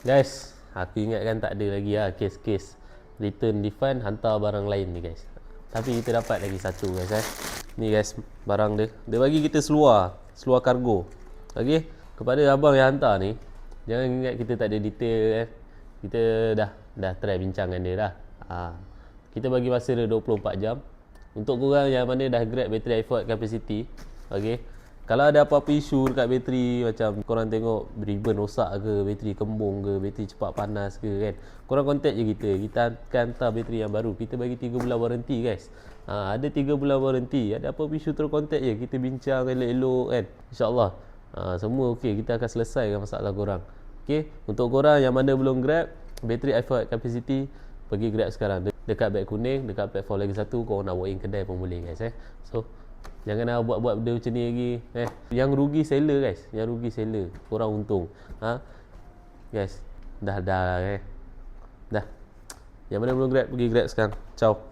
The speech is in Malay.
Guys, aku ingatkan tak ada lagi lah kes-kes return refund hantar barang lain ni guys. Tapi kita dapat lagi satu guys Ni guys barang dia. Dia bagi kita seluar kargo. Okey, kepada abang yang hantar ni, jangan ingat kita tak ada detail Kita dah try bincang dengan dia dah. Kita bagi masa dia 24 jam. Untuk korang yang mana dah grab battery iPhone capacity, okey, kalau ada apa-apa isu dekat bateri, macam korang tengok ribbon rosak ke, bateri kembung ke, bateri cepat panas ke kan, korang contact je kita. Kita akan hantar bateri yang baru. Kita bagi 3 bulan warranty guys. Ada 3 bulan warranty. Ada apa-apa isu terus contact je. Kita bincang elok-elok kan. InsyaAllah semua okey. Kita akan selesaikan masalah korang. Okey, untuk korang yang mana belum grab bateri iPhone capacity, pergi grab sekarang. Dekat beg kuning, dekat platform lagi satu. Korang nak walk in kedai pun boleh guys So jangan nak buat-buat benda macam ni lagi Yang rugi seller guys. Yang rugi seller. Korang untung. Guys, dah Dah. Yang mana belum grab, pergi grab sekarang. Ciao.